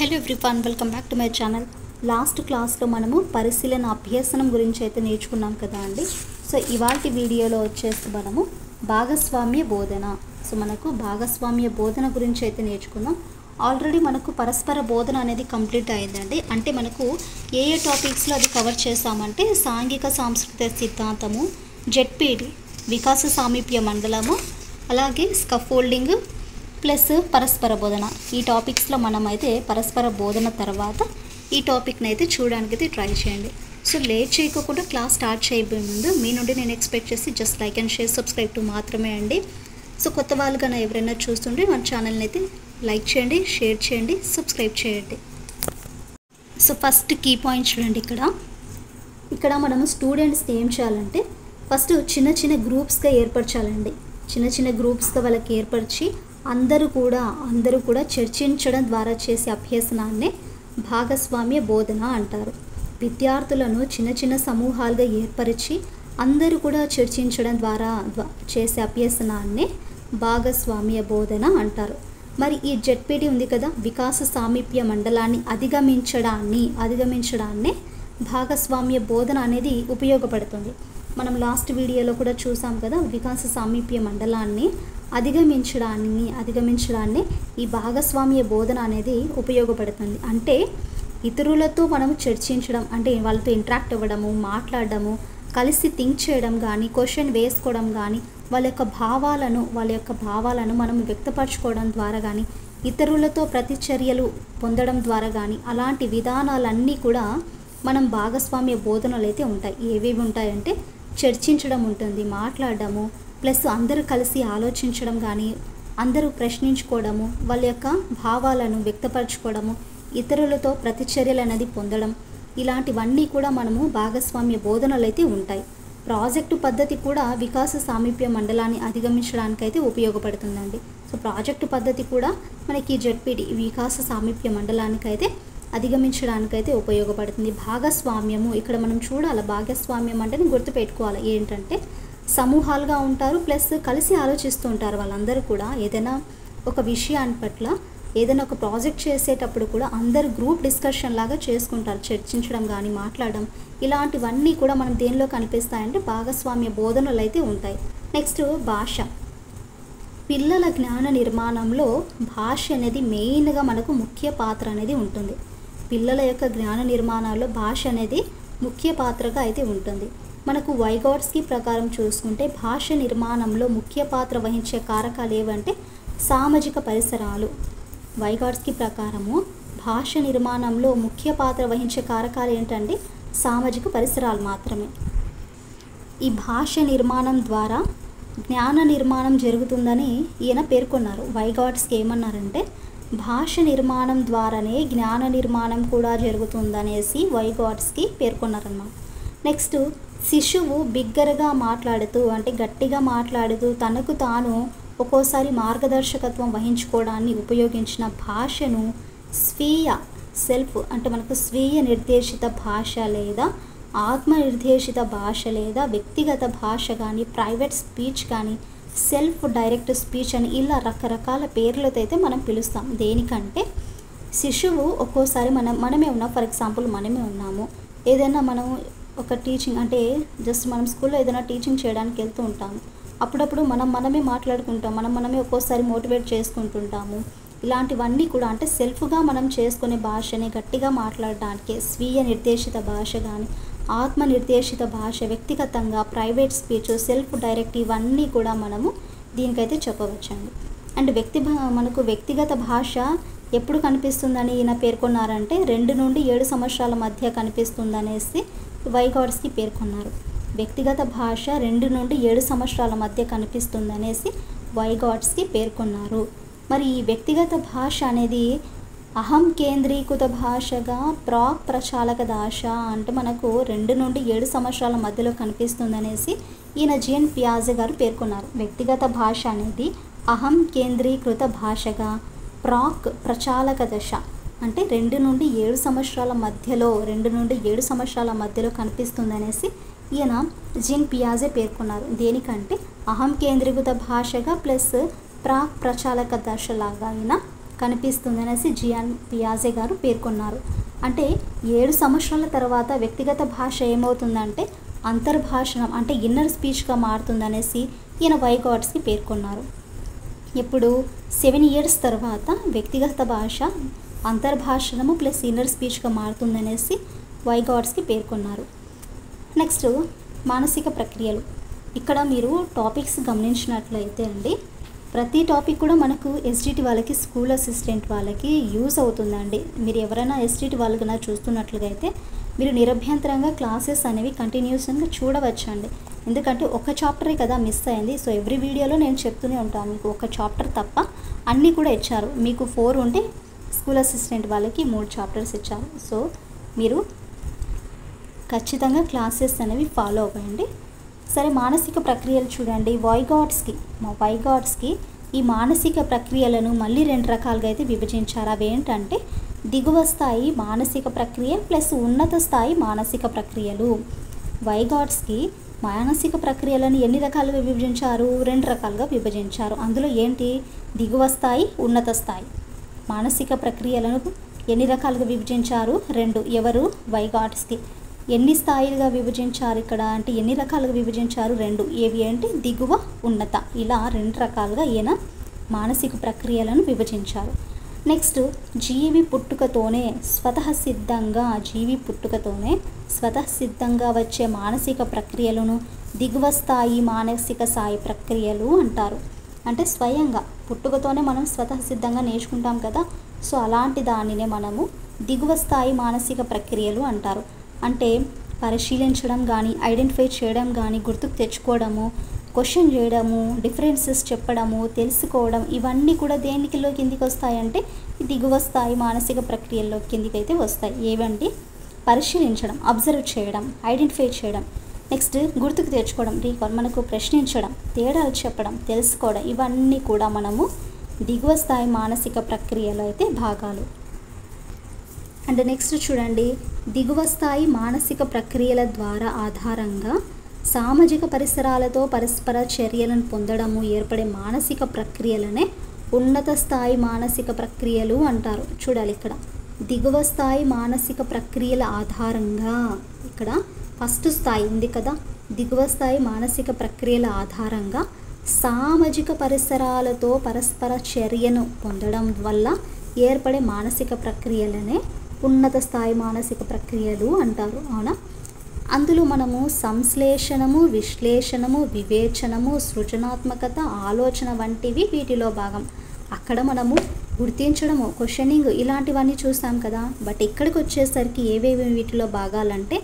Hello everyone, welcome back to my channel. Last క్లాస్లో మనము పరిశీలన అభ్యసనం గురించి అయితే నేర్చుకున్నాం కదా అండి. సో ఇవాల్టి వీడియోలో వచ్చేసి మనము భాగస్వామ్య బోధన. సో మనకు భాగస్వామ్య బోధన గురించి అయితే నేర్చుకుందాం. ఆల్రెడీ మనకు పరస్పర బోధన అనేది కంప్లీట్ అయిందండి. అంటే మనకు ఏ టాపిక్స్లో అది కవర్ చేసామంటే సాంఘిక సాంస్కృతిక సిద్ధాంతము, జెడ్పీడి, వికాస సామీప్య మండలము, అలాగే స్కఫోల్డింగ్ ప్లస్ పరస్పర బోధన. ఈ టాపిక్స్లో మనమైతే పరస్పర బోధన తర్వాత ఈ టాపిక్ని అయితే చూడడానికి అయితే ట్రై చేయండి. సో లేట్ చేయకుండా క్లాస్ స్టార్ట్ చేయబోయే ముందు మీ నుండి నేను ఎక్స్పెక్ట్ చేసి just like and share, subscribe to మాత్రమే అండి. సో కొత్త వాళ్ళుగా ఎవరైనా చూస్తుంటే మన ఛానల్ని అయితే లైక్ చేయండి, షేర్ చేయండి, సబ్స్క్రైబ్ చేయండి. సో ఫస్ట్ కీ పాయింట్ చూడండి. ఇక్కడ మనము స్టూడెంట్స్ని ఏం చేయాలంటే ఫస్ట్ చిన్న చిన్న గ్రూప్స్గా ఏర్పరచాలండి. చిన్న చిన్న గ్రూప్స్గా వాళ్ళకి ఏర్పరిచి అందరూ కూడా చర్చించడం ద్వారా చేసే అభ్యసనాన్నే భాగస్వామ్య బోధన అంటారు. విద్యార్థులను చిన్న చిన్న సమూహాలుగా ఏర్పరిచి అందరూ కూడా చర్చించడం ద్వారా చేసే అభ్యసనాన్నే భాగస్వామ్య బోధన అంటారు. మరి ఈ జెడ్పీటీ ఉంది కదా, వికాస సామీప్య మండలాన్ని అధిగమించడాన్నే భాగస్వామ్య బోధన అనేది ఉపయోగపడుతుంది. మనం లాస్ట్ వీడియోలో కూడా చూసాం కదా, వికాస సామీప్య మండలాన్ని అధిగమించడాన్ని ఈ భాగస్వామ్య బోధన అనేది ఉపయోగపడుతుంది. అంటే ఇతరులతో మనము చర్చించడం, అంటే వాళ్ళతో ఇంటరాక్ట్ అవ్వడము, మాట్లాడడము, కలిసి థింక్ చేయడం కానీ, క్వశ్చన్ వేసుకోవడం కానీ, వాళ్ళ యొక్క భావాలను మనం వ్యక్తపరచుకోవడం ద్వారా కానీ, ఇతరులతో ప్రతిచర్యలు పొందడం ద్వారా కానీ, అలాంటి విధానాలన్నీ కూడా మనం భాగస్వామ్య బోధనలు అయితే ఉంటాయి. ఏవేవి ఉంటాయంటే చర్చించడం ఉంటుంది, మాట్లాడడము, ప్లస్ అందరూ కలిసి ఆలోచించడం కానీ, అందరూ ప్రశ్నించుకోవడము, వాళ్ళ యొక్క భావాలను వ్యక్తపరచుకోవడము, ఇతరులతో ప్రతిచర్యలు అనేది పొందడం, ఇలాంటివన్నీ కూడా మనము భాగస్వామ్య బోధనలు అయితే ఉంటాయి. ప్రాజెక్టు పద్ధతి కూడా వికాస సామీప్య మండలాన్ని అధిగమించడానికైతే ఉపయోగపడుతుందండి. సో ప్రాజెక్టు పద్ధతి కూడా మనకి జెడ్పీటీ వికాస సామీప్య మండలానికైతే అధిగమించడానికైతే ఉపయోగపడుతుంది. భాగస్వామ్యము ఇక్కడ మనం చూడాలి. భాగస్వామ్యం అంటే గుర్తుపెట్టుకోవాలి ఏంటంటే సమూహాలుగా ఉంటారు, ప్లస్ కలిసి ఆలోచిస్తూ ఉంటారు. వాళ్ళందరూ కూడా ఏదైనా ఒక విషయాన్ని పట్ల ఏదైనా ఒక ప్రాజెక్ట్ చేసేటప్పుడు కూడా అందరూ గ్రూప్ డిస్కషన్ లాగా చేసుకుంటారు. చర్చించడం కానీ, మాట్లాడడం, ఇలాంటివన్నీ కూడా మనం దేనిలో కనిపిస్తాయంటే భాగస్వామ్య బోధనలు అయితే ఉంటాయి. నెక్స్ట్ భాష. పిల్లల జ్ఞాన నిర్మాణంలో భాష అనేది మెయిన్గా మనకు ముఖ్య పాత్ర అనేది ఉంటుంది. పిల్లల యొక్క జ్ఞాన నిర్మాణాల్లో భాష అనేది ముఖ్య పాత్రగా అయితే ఉంటుంది. మనకు వైగాట్స్కీ ప్రకారం చూసుకుంటే భాష నిర్మాణంలో ముఖ్య పాత్ర వహించే కారకాలు ఏవంటే సామాజిక పరిసరాలు. వైగాట్స్కీ ప్రకారము భాష నిర్మాణంలో ముఖ్య పాత్ర వహించే కారకాలు ఏంటంటే సామాజిక పరిసరాలు మాత్రమే. ఈ భాష నిర్మాణం ద్వారా జ్ఞాన నిర్మాణం జరుగుతుందని ఈయన పేర్కొన్నారు. వైగాట్స్కీ ఏమన్నారంటే భాష నిర్మాణం ద్వారానే జ్ఞాన నిర్మాణం కూడా జరుగుతుందనేసి వైగాట్స్కీ పేర్కొన్నారన్నమాట. నెక్స్ట్ శిశువు బిగ్గరగా మాట్లాడుతూ, అంటే గట్టిగా మాట్లాడుతూ తనకు తాను ఒక్కోసారి మార్గదర్శకత్వం వహించుకోవడాన్ని ఉపయోగించిన భాషను అంటే మనకు స్వీయ నిర్దేశిత భాష లేదా ఆత్మనిర్దేశిత భాష లేదా వ్యక్తిగత భాష కానీ, ప్రైవేట్ స్పీచ్ కానీ, సెల్ఫ్ డైరెక్ట్ స్పీచ్ అని ఇలా రకరకాల పేర్లతో అయితే మనం పిలుస్తాం. దేనికంటే శిశువు ఒక్కోసారి మనమే ఉన్నాం, ఫర్ ఎగ్జాంపుల్ మనమే ఉన్నాము, ఏదైనా మనం ఒక టీచింగ్ అంటే జస్ట్ మనం స్కూల్లో ఏదైనా టీచింగ్ చేయడానికి వెళ్తూ ఉంటాము. అప్పుడప్పుడు మనమే మాట్లాడుకుంటాం, మనమే ఒక్కోసారి మోటివేట్ చేసుకుంటుంటాము. ఇలాంటివన్నీ కూడా అంటే సెల్ఫ్గా మనం చేసుకునే భాషని గట్టిగా మాట్లాడడానికి స్వీయ నిర్దేశిత భాష కానీ, ఆత్మ నిర్దేశిత భాష, వ్యక్తిగతంగా ప్రైవేట్ స్పీచ్, సెల్ఫ్ డైరెక్ట్, ఇవన్నీ కూడా మనము దీనికైతే చెప్పవచ్చండి. అండ్ మనకు వ్యక్తిగత భాష ఎప్పుడు కనిపిస్తుందని ఈయన పేర్కొన్నారంటే 2 నుండి 7 సంవత్సరాల మధ్య కనిపిస్తుందనేసి వైగాట్స్కీ పేర్కొన్నారు. వ్యక్తిగత భాష 2 నుండి 7 సంవత్సరాల మధ్య కనిపిస్తుందనేసి వైగాట్స్కీ పేర్కొన్నారు. మరి ఈ వ్యక్తిగత భాష అనేది అహం కేంద్రీకృత భాషగా ప్రాక్ ప్రచాలక దశ అంటే మనకు 2 నుండి 7 సంవత్సరాల మధ్యలో కనిపిస్తుందనేసి ఈయన జీన్ పియాజే గారు పేర్కొన్నారు. వ్యక్తిగత భాష అనేది అహం కేంద్రీకృత భాషగా ప్రాక్ ప్రచాలక దశ అంటే 2 నుండి 7 సంవత్సరాల మధ్యలో కనిపిస్తుందనేసి ఈయన జీన్ పియాజే పేర్కొన్నారు. దేనికంటే అహం కేంద్రీకృత భాషగా ప్లస్ ప్రాక్ ప్రచాలక దశలాగా ఈయన కనిపిస్తుందనేసి జియాన్ పియాజే గారు పేర్కొన్నారు. అంటే 7 సంవత్సరాల తర్వాత వ్యక్తిగత భాష ఏమవుతుందంటే అంతర్భాషణం అంటే ఇన్నర్ స్పీచ్గా మారుతుందనేసి ఈయన వైగాట్స్కి పేర్కొన్నారు. ఇప్పుడు 7 ఇయర్స్ తర్వాత వ్యక్తిగత భాష అంతర్భాషణము ప్లస్ ఇన్నర్ స్పీచ్గా మారుతుందనేసి వైగాట్స్కి పేర్కొన్నారు. నెక్స్ట్ మానసిక ప్రక్రియలు. ఇక్కడ మీరు టాపిక్స్ గమనించినట్లయితే అండి, ప్రతి టాపిక్ కూడా మనకు ఎస్డిటి వాళ్ళకి, స్కూల్ అసిస్టెంట్ వాళ్ళకి యూజ్ అవుతుందండి. మీరు ఎవరైనా ఎస్డిటి వాళ్ళకి చూస్తున్నట్లుగా అయితే మీరు నిరభ్యంతరంగా క్లాసెస్ అనేవి కంటిన్యూస్గా చూడవచ్చండి. ఎందుకంటే ఒక చాప్టరే కదా మిస్ అయింది. సో ఎవ్రీ వీడియోలో నేను చెప్తూనే ఉంటాను, మీకు ఒక చాప్టర్ తప్ప అన్నీ కూడా ఇచ్చారు. మీకు 4 ఉంటే స్కూల్ అసిస్టెంట్ వాళ్ళకి 3 చాప్టర్స్ ఇచ్చారు. సో మీరు ఖచ్చితంగా క్లాసెస్ అనేవి ఫాలో అవ్వండి. సరే, మానసిక ప్రక్రియలు చూడండి. వైగాట్స్కి ఈ మానసిక ప్రక్రియలను మళ్ళీ 2 రకాలుగా అయితే విభజించారు. అవి ఏంటంటే దిగువ స్థాయి మానసిక ప్రక్రియ ప్లస్ ఉన్నత స్థాయి మానసిక ప్రక్రియలు. వైగాట్స్కి మానసిక ప్రక్రియలను ఎన్ని రకాలుగా విభజించారు? 2 రకాలుగా విభజించారు. అందులో ఏంటి? దిగువ స్థాయి, ఉన్నత స్థాయి మానసిక ప్రక్రియలను ఎన్ని రకాలుగా విభజించారు? 2. ఎవరు? వైగాట్స్కి. ఎన్ని స్థాయిలుగా విభజించారు ఇక్కడ అంటే ఎన్ని రకాలుగా విభజించారు? 2. ఏవి అంటే దిగువ, ఉన్నత. ఇలా 2 రకాలుగా ఈయన మానసిక ప్రక్రియలను విభజించారు. నెక్స్ట్ జీవి పుట్టుకతోనే స్వతఃసిద్ధంగా వచ్చే మానసిక ప్రక్రియలను దిగువ స్థాయి మానసిక స్థాయి ప్రక్రియలు అంటారు. అంటే స్వయంగా పుట్టుకతోనే మనం స్వతఃసిద్ధంగా నేర్చుకుంటాం కదా, సో అలాంటి దానినే మనము దిగువ స్థాయి మానసిక ప్రక్రియలు అంటారు. అంటే పరిశీలించడం కానీ, ఐడెంటిఫై చేయడం కానీ, గుర్తుకు తెచ్చుకోవడము, క్వశ్చన్ చేయడము, డిఫరెన్సెస్ చెప్పడము, తెలుసుకోవడం, ఇవన్నీ కూడా దేనికిలో కిందికి వస్తాయంటే దిగువ స్థాయి మానసిక ప్రక్రియల్లో కిందికైతే వస్తాయి. ఏవండి? పరిశీలించడం, అబ్జర్వ్ చేయడం, ఐడెంటిఫై చేయడం, నెక్స్ట్ గుర్తుకు తెచ్చుకోవడం, రీకాల్, మనకు ప్రశ్నించడం, తేడాలు చెప్పడం, తెలుసుకోవడం, ఇవన్నీ కూడా మనము దిగువ స్థాయి మానసిక ప్రక్రియలో అయితే భాగాలు. అండ్ నెక్స్ట్ చూడండి, దిగువ స్థాయి మానసిక ప్రక్రియల ద్వారా ఆధారంగా సామాజిక పరిసరాలతో పరస్పర చర్యలను పొందడము ఏర్పడే మానసిక ప్రక్రియలనే ఉన్నత స్థాయి మానసిక ప్రక్రియలు అంటారు. చూడాలి, ఇక్కడ దిగువ స్థాయి మానసిక ప్రక్రియల ఆధారంగా, ఇక్కడ ఫస్ట్ స్థాయి ఉంది కదా, దిగువ స్థాయి మానసిక ప్రక్రియల ఆధారంగా సామాజిక పరిసరాలతో పరస్పర చర్యను పొందడం వల్ల ఏర్పడే మానసిక ప్రక్రియలనే ఉన్నత స్థాయి మానసిక ప్రక్రియలు అంటారు. అవునా? అందులో మనము సంశ్లేషణము, విశ్లేషణము, వివేచనము, సృజనాత్మకత, ఆలోచన వంటివి వీటిలో భాగం. అక్కడ మనము గుర్తించడము, క్వశ్చనింగ్ ఇలాంటివన్నీ చూస్తాం కదా. బట్ ఇక్కడికి వచ్చేసరికి ఏవేవి వీటిలో భాగాలంటే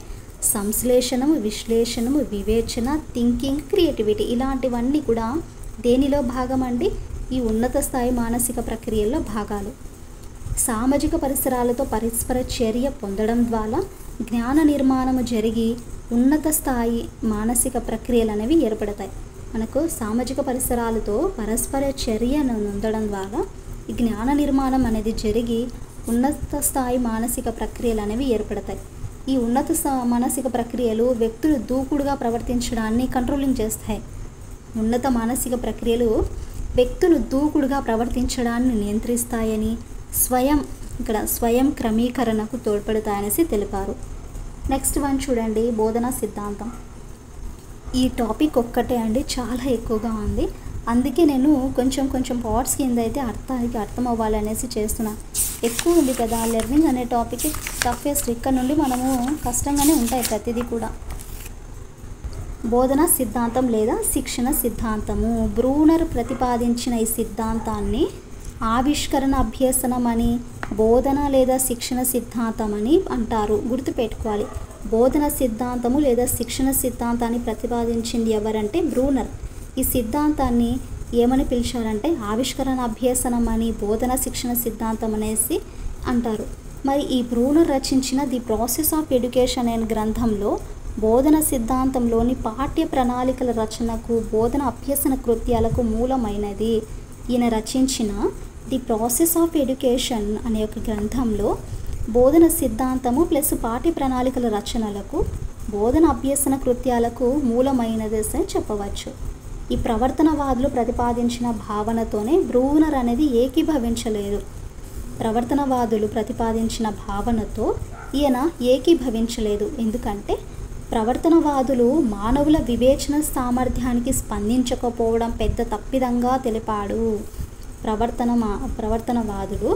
సంశ్లేషణము, విశ్లేషణము, వివేచన, థింకింగ్, క్రియేటివిటీ, ఇలాంటివన్నీ కూడా దేనిలో భాగం అండి? ఈ ఉన్నత స్థాయి మానసిక ప్రక్రియల్లో భాగాలు. సామాజిక పరిసరాలతో పరస్పర చర్య పొందడం ద్వారా జ్ఞాన నిర్మాణము జరిగి ఉన్నత స్థాయి మానసిక ప్రక్రియలు అనేవి ఏర్పడతాయి. మనకు సామాజిక పరిసరాలతో పరస్పర చర్యను పొందడం ద్వారా ఈ జ్ఞాన నిర్మాణం అనేది జరిగి ఉన్నత స్థాయి మానసిక ప్రక్రియలు అనేవి ఏర్పడతాయి. ఈ ఉన్నత మానసిక ప్రక్రియలు వ్యక్తులు దూకుడుగా ప్రవర్తించడాన్ని కంట్రోలింగ్ చేస్తాయి. ఉన్నత మానసిక ప్రక్రియలు వ్యక్తులు దూకుడుగా ప్రవర్తించడాన్ని నియంత్రిస్తాయని, స్వయం క్రమీకరణకు తోడ్పడతాయనేసి తెలిపారు. నెక్స్ట్ వన్ చూడండి, బోధనా సిద్ధాంతం. ఈ టాపిక్ ఒక్కటే అండి, చాలా ఎక్కువగా ఉంది. అందుకే నేను కొంచెం పార్ట్స్ కింద అయితే అర్థం అవ్వాలనేసి చేస్తున్నాను. ఎక్కువ ఉంది కదా, లెర్నింగ్ అనే టాపిక్ టఫెస్ట్. ఇక్కడ నుండి మనము కష్టంగానే ఉంటాయి ప్రతిదీ కూడా. బోధనా సిద్ధాంతం లేదా శిక్షణ సిద్ధాంతము. బ్రూనర్ ప్రతిపాదించిన ఈ సిద్ధాంతాన్ని ఆవిష్కరణ అభ్యసనం అని, బోధన లేదా శిక్షణ సిద్ధాంతం అని అంటారు. గుర్తుపెట్టుకోవాలి, బోధన సిద్ధాంతము లేదా శిక్షణ సిద్ధాంతాన్ని ప్రతిపాదించింది ఎవరంటే బ్రూనర్. ఈ సిద్ధాంతాన్ని ఏమని పిలిచారంటే ఆవిష్కరణ అభ్యసనం అని, బోధన శిక్షణ సిద్ధాంతం అనేసి అంటారు. మరి ఈ బ్రూనర్ రచించిన ది ప్రాసెస్ ఆఫ్ ఎడ్యుకేషన్ అనే గ్రంథంలో బోధన సిద్ధాంతంలోని పాఠ్య ప్రణాళికల రచనకు, బోధన అభ్యసన కృత్యాలకు మూలమైనది. ఈయన రచించిన ది ప్రాసెస్ ఆఫ్ ఎడ్యుకేషన్ అనే ఒక గ్రంథంలో బోధన సిద్ధాంతము ప్లస్ పాఠ్య ప్రణాళికల రచనలకు, బోధన అభ్యసన కృత్యాలకు మూలమైనది అని చెప్పవచ్చు. ఈ ప్రవర్తనవాదులు ప్రతిపాదించిన భావనతోనే బ్రూనర్ అనేది ఏకీభవించలేదు. ప్రవర్తనవాదులు ప్రతిపాదించిన భావనతో ఈయన ఏకీభవించలేదు. ఎందుకంటే ప్రవర్తనవాదులు మానవుల వివేచన సామర్థ్యానికి స్పందించకపోవడం పెద్ద తప్పిదంగా తెలిపాడు. ప్రవర్తనవాదులు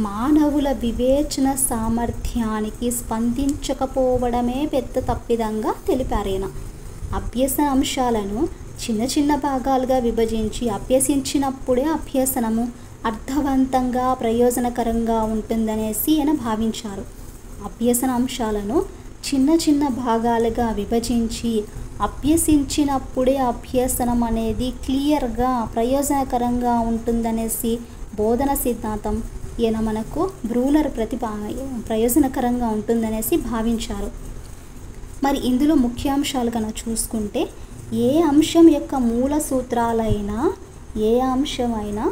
మానవుల వివేచన సామర్థ్యానికి స్పందించకపోవడమే పెద్ద తప్పిదంగా తెలిపారు ఈయన. అభ్యసన అంశాలను చిన్న చిన్న భాగాలుగా విభజించి అభ్యసించినప్పుడే అభ్యసనము అర్థవంతంగా ప్రయోజనకరంగా ఉంటుందనేసి ఈయన భావించారు. అభ్యసన అంశాలను చిన్న చిన్న భాగాలుగా విభజించి అభ్యసించినప్పుడే అభ్యసనం అనేది క్లియర్గా ప్రయోజనకరంగా ఉంటుందనేసి బోధన సిద్ధాంతం ఈయన మనకు బ్రూనర్ ప్రయోజనకరంగా ఉంటుందనేసి భావించారు. మరి ఇందులో ముఖ్యాంశాలు కనుక చూసుకుంటే ఏ అంశం యొక్క మూల సూత్రాలైనా ఏ అంశమైనా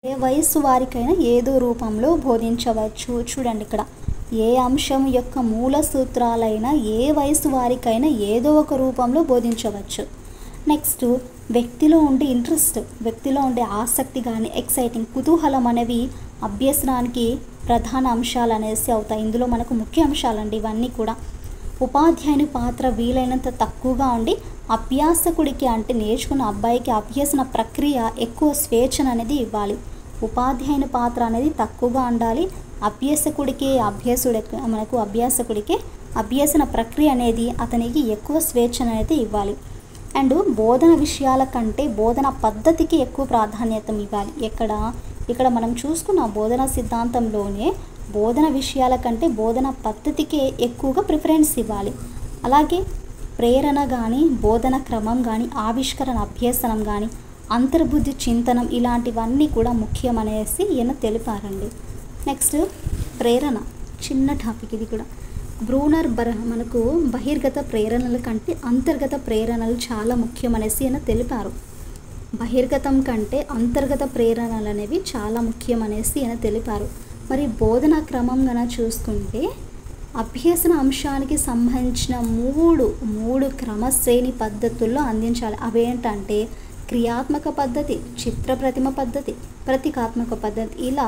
ఏ వయస్సు వారికైనా ఏదో రూపంలో బోధించవచ్చు. చూడండి ఇక్కడ ఏ అంశం యొక్క మూల సూత్రాలైనా ఏ వయసు వారికైనా ఏదో ఒక రూపంలో బోధించవచ్చు. నెక్స్ట్ వ్యక్తిలో ఉండే ఇంట్రెస్ట్, వ్యక్తిలో ఉండే ఆసక్తి కానీ ఎక్సైటింగ్ కుతూహలం అనేవి అభ్యసనానికి ప్రధాన అంశాలు అనేసి అవుతాయి. ఇందులో మనకు ముఖ్య అంశాలండి ఇవన్నీ కూడా. ఉపాధ్యాయుని పాత్ర వీలైనంత తక్కువగా ఉండి అభ్యాసకుడికి అంటే నేర్చుకున్న అబ్బాయికి అభ్యసన ప్రక్రియ ఎక్కువ స్వేచ్ఛను అనేది ఇవ్వాలి. ఉపాధ్యాయుని పాత్ర అనేది తక్కువగా ఉండాలి. అభ్యాసకుడికి అభ్యసన ప్రక్రియ అనేది అతనికి ఎక్కువ స్వేచ్ఛను అనేది ఇవ్వాలి. అండ్ బోధన విషయాల కంటే బోధన పద్ధతికి ఎక్కువ ప్రాధాన్యత ఇవ్వాలి. ఇక్కడ మనం చూసుకున్న బోధన సిద్ధాంతంలోనే బోధన విషయాల కంటే బోధన పద్ధతికే ఎక్కువగా ప్రిఫరెన్స్ ఇవ్వాలి. అలాగే ప్రేరణ కానీ బోధన క్రమం కానీ ఆవిష్కరణ అభ్యసనం కానీ అంతర్బుద్ధి చింతనం ఇలాంటివన్నీ కూడా ముఖ్యమనేసి ఈయన తెలిపారండి. నెక్స్ట్ ప్రేరణ, చిన్న టాపిక్ ఇది కూడా. బ్రూనర్ మనకు బహిర్గత ప్రేరణల కంటే అంతర్గత ప్రేరణలు చాలా ముఖ్యమనేసి ఈయన తెలిపారు. బహిర్గతం కంటే అంతర్గత ప్రేరణలు అనేవి చాలా ముఖ్యమనేసి ఈయన తెలిపారు. మరి బోధనా క్రమం గన చూసుకుంటే అభ్యసన అంశానికి సంబంధించిన మూడు క్రమశ్రేణి పద్ధతుల్లో అందించాలి. అవేంటంటే క్రియాత్మక పద్ధతి, చిత్ర ప్రతిమ పద్ధతి, ప్రతీకాత్మక పద్ధతి, ఇలా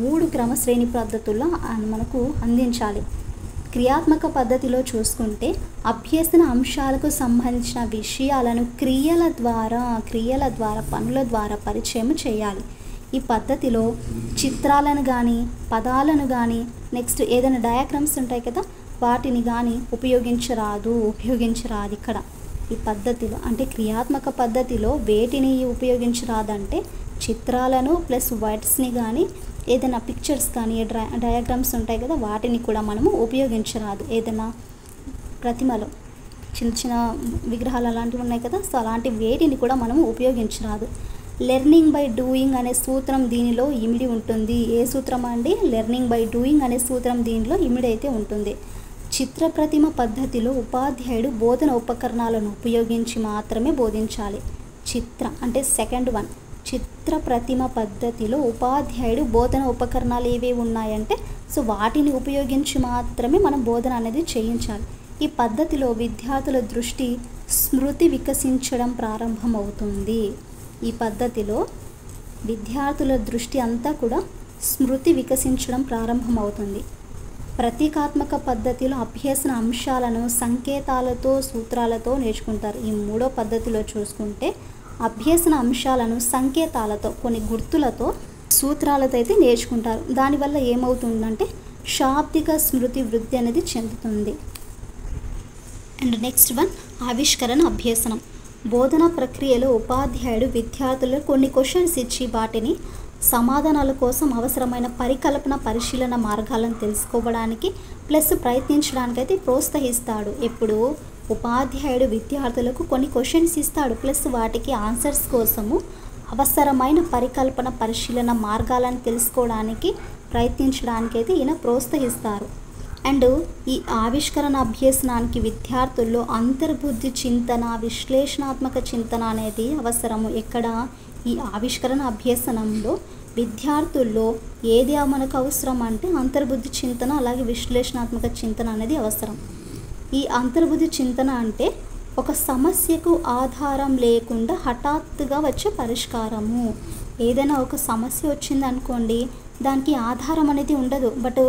3 క్రమశ్రేణి పద్ధతుల్లో మనకు అందించాలి. క్రియాత్మక పద్ధతిలో చూసుకుంటే అభ్యసన అంశాలకు సంబంధించిన విషయాలను క్రియల ద్వారా పనుల ద్వారా పరిచయం చేయాలి. ఈ పద్ధతిలో చిత్రాలను కానీ పదాలను కానీ నెక్స్ట్ ఏదైనా డయాగ్రామ్స్ ఉంటాయి కదా వాటిని కానీ ఉపయోగించరాదు ఇక్కడ ఈ పద్ధతిలో. అంటే క్రియాత్మక పద్ధతిలో వేటిని ఉపయోగించరాదంటే చిత్రాలను ప్లస్ వర్డ్స్ని కానీ ఏదైనా పిక్చర్స్ కానీ డయాగ్రామ్స్ ఉంటాయి కదా వాటిని కూడా మనము ఉపయోగించరాదు. ఏదైనా ప్రతిమలో చిన్న చిన్న విగ్రహాలు అలాంటివి ఉన్నాయి కదా, సో అలాంటి వేటిని కూడా మనము ఉపయోగించరాదు. లెర్నింగ్ బై డూయింగ్ అనే సూత్రం దీనిలో ఇమిడి ఉంటుంది. ఏ సూత్రం అండి? లెర్నింగ్ బై డూయింగ్ అనే సూత్రం దీనిలో ఇమిడి అయితే ఉంటుంది. చిత్ర ప్రతిమ పద్ధతిలో ఉపాధ్యాయుడు బోధన ఉపకరణాలను ఉపయోగించి మాత్రమే బోధించాలి. అంటే సెకండ్ వన్, చిత్ర ప్రతిమ పద్ధతిలో ఉపాధ్యాయుడు బోధన ఉపకరణాలు ఏవేవి ఉన్నాయంటే సో వాటిని ఉపయోగించి మాత్రమే మనం బోధన అనేది చేయించాలి. ఈ పద్ధతిలో విద్యార్థుల దృష్టి స్మృతి వికసించడం ప్రారంభమవుతుంది. ఈ పద్ధతిలో విద్యార్థుల దృష్టి అంతా కూడా స్మృతి వికసించడం ప్రారంభమవుతుంది. ప్రతీకాత్మక పద్ధతిలో అభ్యసన అంశాలను సంకేతాలతో సూత్రాలతో నేర్చుకుంటారు. ఈ 3వ పద్ధతిలో చూసుకుంటే అభ్యసన అంశాలను సంకేతాలతో కొన్ని గుర్తులతో సూత్రాలతో అయితే నేర్చుకుంటారు. దానివల్ల ఏమవుతుందంటే శాబ్దిక స్మృతి వృద్ధి అనేది చెందుతుంది. అండ్ నెక్స్ట్ వన్ ఆవిష్కరణ అభ్యసనం. బోధన ప్రక్రియలో ఉపాధ్యాయుడు విద్యార్థులకు కొన్ని క్వశ్చన్స్ ఇచ్చి వాటిని సమాధానాల కోసం అవసరమైన పరికల్పన పరిశీలన మార్గాలను తెలుసుకోవడానికి ప్లస్ ప్రయత్నించడానికి అయితే ప్రోత్సహిస్తాడు. ఎప్పుడు ఉపాధ్యాయుడు విద్యార్థులకు కొన్ని క్వశ్చన్స్ ఇస్తాడు ప్లస్ వాటికి ఆన్సర్స్ కోసము అవసరమైన పరికల్పన పరిశీలన మార్గాలను తెలుసుకోవడానికి ప్రయత్నించడానికి అయితే ఈయన ప్రోత్సహిస్తారు. అండ్ ఈ ఆవిష్కరణ అభ్యసనానికి విద్యార్థుల్లో అంతర్బుద్ధి చింతన విశ్లేషణాత్మక చింతన అనేది అవసరము. ఎక్కడ? ఈ ఆవిష్కరణ అభ్యసనంలో విద్యార్థుల్లో ఏది మనకు అవసరం అంటే అంతర్బుద్ధి చింతన అలాగే విశ్లేషణాత్మక చింతన అనేది అవసరం. ఈ అంతర్బుద్ధి చింతన అంటే ఒక సమస్యకు ఆధారం లేకుండా హఠాత్తుగా వచ్చే పరిష్కారము. ఏదైనా ఒక సమస్య వచ్చిందనుకోండి, దానికి ఆధారం అనేది ఉండదు, బట్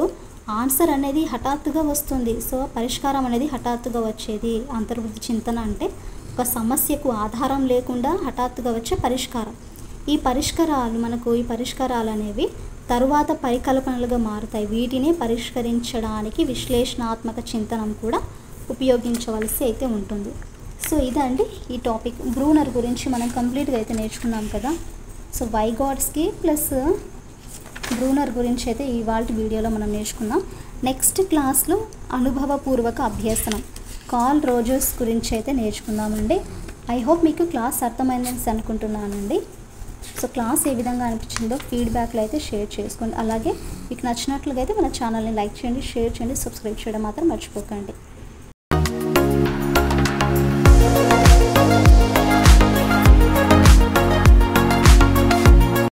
ఆన్సర్ అనేది హఠాత్తుగా వస్తుంది. సో పరిష్కారం అనేది హఠాత్తుగా వచ్చేది అంతర్బుద్ధి చింతన అంటే. ఒక సమస్యకు ఆధారం లేకుండా హఠాత్తుగా వచ్చే పరిష్కారం. ఈ పరిష్కారాలు అనేవి తరువాత పరికల్పనలుగా మారుతాయి. వీటిని పరిష్కరించడానికి విశ్లేషణాత్మక చింతనం కూడా ఉపయోగించవలసి అయితే ఉంటుంది. సో ఇదండి ఈ టాపిక్. బ్రూనర్ గురించి మనం కంప్లీట్గా అయితే నేర్చుకున్నాం కదా. సో వైగాట్స్కి ప్లస్ బ్రూనర్ గురించి అయితే ఇవాళ వీడియోలో మనం నేర్చుకున్నాం. నెక్స్ట్ క్లాస్లో అనుభవపూర్వక అభ్యసనం కార్ల్ రోజర్స్ గురించి అయితే నేర్చుకుందామండి. ఐ హోప్ మీకు క్లాస్ అర్థమైందని అనుకుంటున్నానండి. సో క్లాస్ ఏ విధంగా అనిపించిందో ఫీడ్బ్యాక్లో అయితే షేర్ చేసుకోండి. అలాగే మీకు నచ్చినట్లుగా అయితే మన ఛానల్ని లైక్ చేయండి, షేర్ చేయండి, సబ్స్క్రైబ్ చేయడం మాత్రం మర్చిపోకండి.